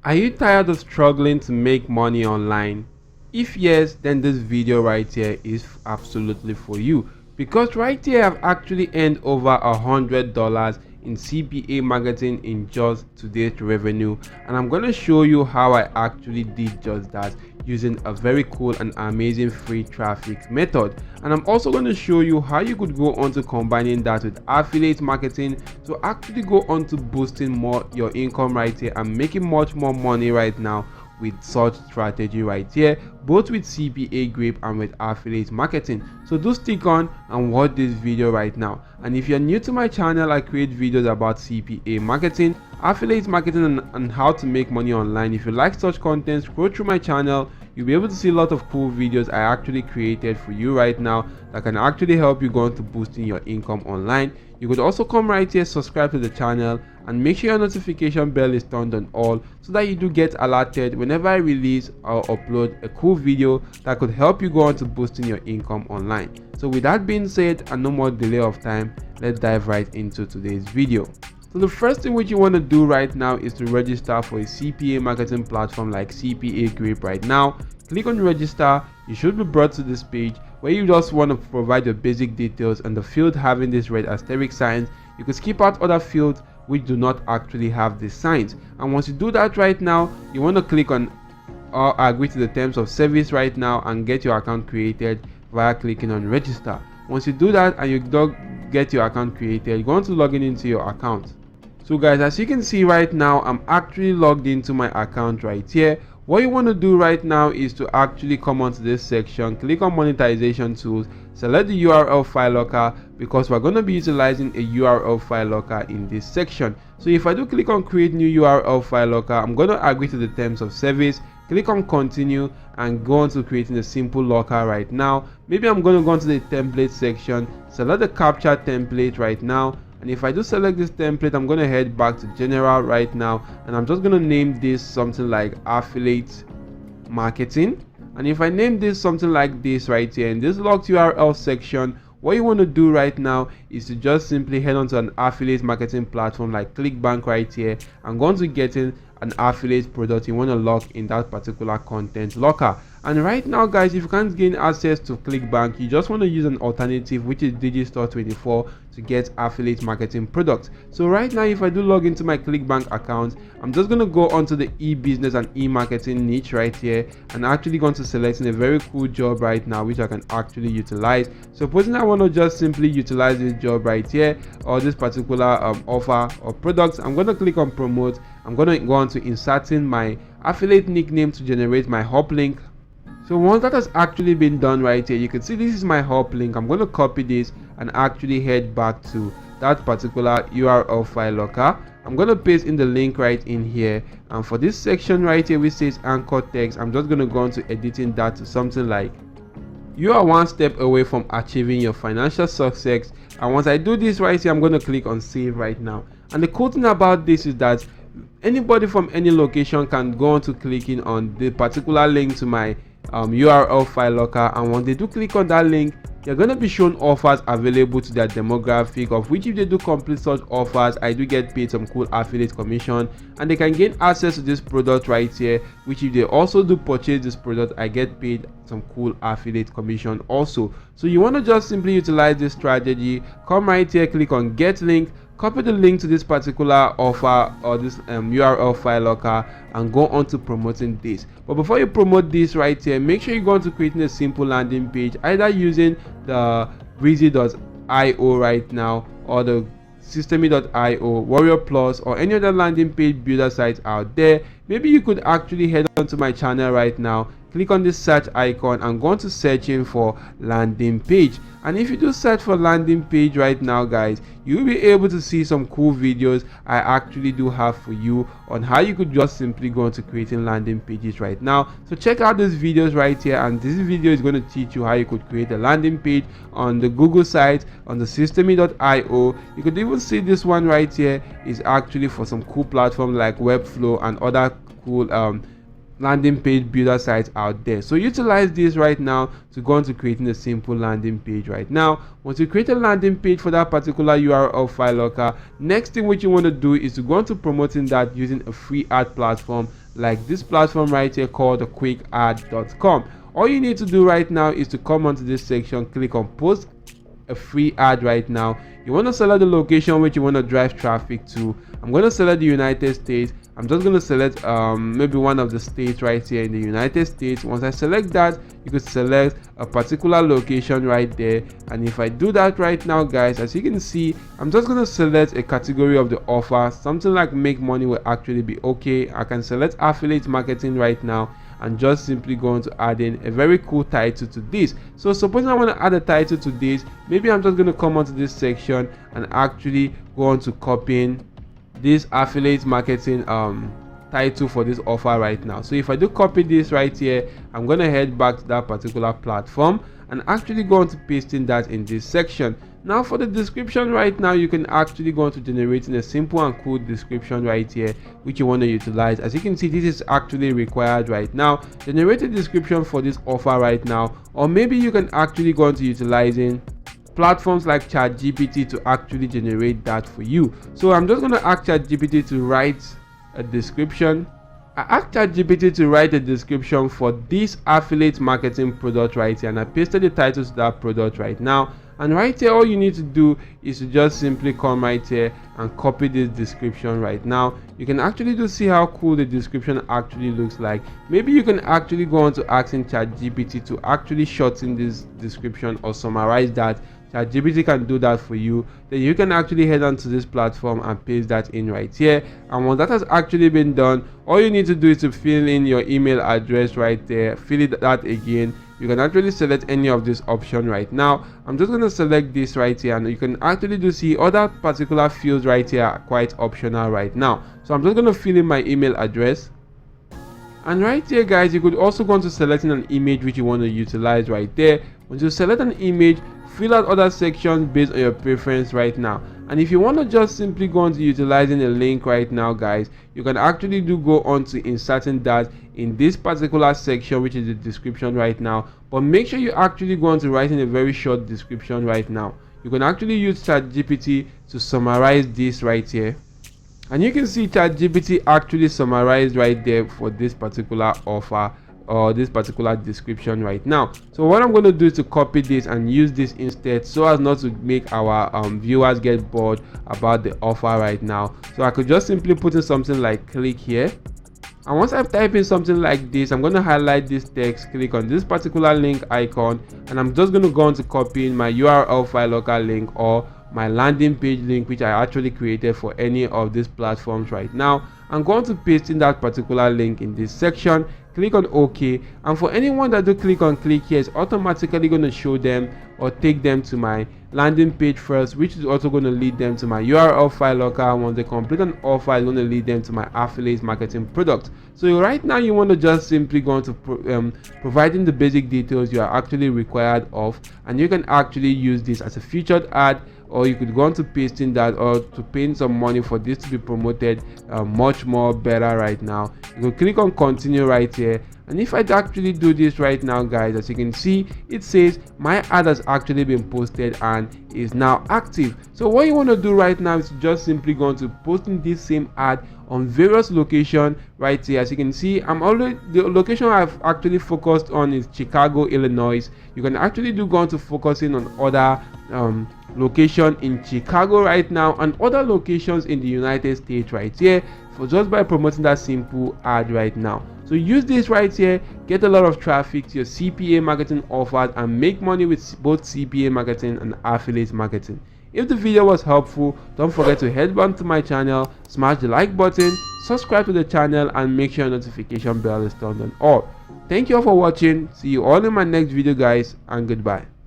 Are you tired of struggling to make money online? If yes, then this video right here is absolutely for you, because right here I've actually earned over $100 in CPA marketing in just today's revenue, and I'm going to show you how I actually did just that using a very cool and amazing free traffic method. And I'm also going to show you how you could go on to combining that with affiliate marketing to actually go on to boosting more your income right here and making much more money right now with such strategy right here, both with CPA Grip and with affiliate marketing. So do stick on and watch this video right now. And if you're new to my channel, I create videos about CPA marketing, affiliate marketing, and how to make money online. If you like such content, scroll through my channel. You'll be able to see a lot of cool videos I actually created for you right now that can actually help you go on to boosting your income online. You could also come right here, subscribe to the channel, and make sure your notification bell is turned on all so that you do get alerted whenever I release or upload a cool video that could help you go on to boosting your income online. So with that being said, and no more delay of time, let's dive right into today's video. So the first thing which you want to do right now is to register for a CPA marketing platform like CPA Grip right now. Click on register. You should be brought to this page where you just want to provide your basic details, and the field having this red asterisk signs, you can skip out other fields which do not actually have these signs. And once you do that right now, you want to click on agree to the terms of service right now and get your account created via clicking on register. Once you do that and you don't get your account created, you're going to log in into your account. So guys, as you can see right now, I'm actually logged into my account right here. What you want to do right now is to actually come onto this section, click on monetization tools, select the URL file locker, because we're going to be utilizing a URL file locker in this section. So if I do click on create new URL file locker, I'm going to agree to the terms of service, click on continue, and go on to creating a simple locker right now. Maybe I'm going to go into the template section, select the captcha template right now. And if I do select this template, I'm going to head back to general right now, and I'm just going to name this something like affiliate marketing. And if I name this something like this right here in this locked URL section, what you want to do right now is to just simply head onto an affiliate marketing platform like ClickBank right here and go on to getting an affiliate product you want to lock in that particular content locker. And right now guys, if you can't gain access to ClickBank, you just want to use an alternative which is Digistore24 to get affiliate marketing products. So right now, if I do log into my ClickBank account, I'm just going to go onto the e-business and e-marketing niche right here and actually going to select a very cool job right now which I can actually utilize. Supposing I want to just simply utilize this job right here or this particular offer or products, I'm going to click on promote. I'm going to go on to inserting my affiliate nickname to generate my hop link. So once that has actually been done right here, you can see this is my hop link. I'm going to copy this and actually head back to that particular URL file locker. I'm going to paste in the link right in here, and for this section right here which says anchor text, I'm just going to go on to editing that to something like, you are one step away from achieving your financial success. And once I do this right here, I'm going to click on save right now. And the cool thing about this is that anybody from any location can go on to clicking on the particular link to my URL file locker, and when they do click on that link, they're going to be shown offers available to their demographic, of which if they do complete such offers, I do get paid some cool affiliate commission, and they can gain access to this product right here, which if they also do purchase this product, I get paid some cool affiliate commission also. So you want to just simply utilize this strategy. Come right here, click on get link, copy the link to this particular offer or this URL file locker, and go on to promoting this. But before you promote this right here, make sure you go on to creating a simple landing page, either using the breezy.io right now or the systemy.io, warrior plus, or any other landing page builder sites out there. Maybe you could actually head on to my channel right now, click on this search icon, and go on to searching for landing page. And if you do search for landing page right now guys, you'll be able to see some cool videos I actually do have for you on how you could just simply go into creating landing pages right now. So check out these videos right here, and this video is going to teach you how you could create a landing page on the Google site, on the systemy.io. You could even see this one right here is actually for some cool platforms like Webflow and other cool landing page builder sites out there. So utilize this right now to go on to creating a simple landing page right now. Once you create a landing page for that particular URL file locker, next thing what you want to do is to go on to promoting that using a free ad platform like this platform right here called quickadd.com. All you need to do right now is to come onto this section, click on post a free ad right now. You want to select the location which you want to drive traffic to. I'm going to select the United States. I'm just going to select maybe one of the states right here in the United States. Once I select that, you could select a particular location right there. And if I do that right now, guys, as you can see, I'm just going to select a category of the offer. Something like make money will actually be okay. I can select affiliate marketing right now and just simply going to add in a very cool title to this. So supposing I want to add a title to this, maybe I'm just going to come onto this section and actually go on to copying this affiliate marketing title for this offer right now. So if I do copy this right here, I'm going to head back to that particular platform and actually go on to pasting that in this section. Now for the description right now, you can actually go on to generating a simple and cool description right here which you want to utilize. As you can see, this is actually required right now. Generate a description for this offer right now, or maybe you can actually go on to utilizing platforms like ChatGPT to actually generate that for you. So I'm just going to ask ChatGPT to write a description. I asked ChatGPT to write a description for this affiliate marketing product right here, and I pasted the title to that product right now. And right here, all you need to do is to just simply come right here and copy this description right now. You can actually do see how cool the description actually looks like. Maybe you can actually go on to asking ChatGPT to actually shorten this description or summarize that. ChatGPT can do that for you. Then you can actually head onto this platform and paste that in right here. And once that has actually been done, all you need to do is to fill in your email address right there, fill it that again. You can actually select any of this option right now. I'm just going to select this right here, and you can actually do see other particular fields right here are quite optional right now. So I'm just going to fill in my email address. And right here, guys, you could also go on to selecting an image which you want to utilize right there. Once you select an image, fill out other sections based on your preference right now. And if you want to just simply go on to utilizing a link right now, guys, you can actually go on to inserting that in this particular section, which is the description right now. But make sure you actually go on to writing a very short description right now. You can actually use ChatGPT to summarize this right here. And you can see ChatGPT actually summarized right there for this particular offer or this particular description right now. So what I'm going to do is to copy this and use this instead, so as not to make our viewers get bored about the offer right now. So I could just simply put in something like click here. And once I've typed in something like this, I'm going to highlight this text, click on this particular link icon, and I'm just going to go on to copy in my URL file locker link or my landing page link which I actually created for any of these platforms right now. I'm going to paste in that particular link in this section. Click on OK, and for anyone that do click on click here, it's automatically going to show them or take them to my landing page first, which is also going to lead them to my URL file locker. Once they complete an offer, it's going to lead them to my affiliate marketing product. So right now you want to just simply go on to providing the basic details you are actually required of, and you can actually use this as a featured ad, or you could go on to pasting that, or to paying some money for this to be promoted much more better right now. You can click on continue right here, and if I actually do this right now, guys, as you can see, it says my ad has actually been posted and is now active. So what you want to do right now is just simply going to posting this same ad on various locations right here. As you can see, the location I've actually focused on is Chicago, Illinois. You can actually go on to focusing on other location in Chicago right now and other locations in the United States right here, for just by promoting that simple ad right now. So use this right here, get a lot of traffic to your CPA marketing offers, and make money with both CPA marketing and affiliate marketing. If the video was helpful, don't forget to head back to my channel, smash the like button, subscribe to the channel, and make sure your notification bell is turned on all. Thank you all for watching. See you all in my next video, guys, and goodbye.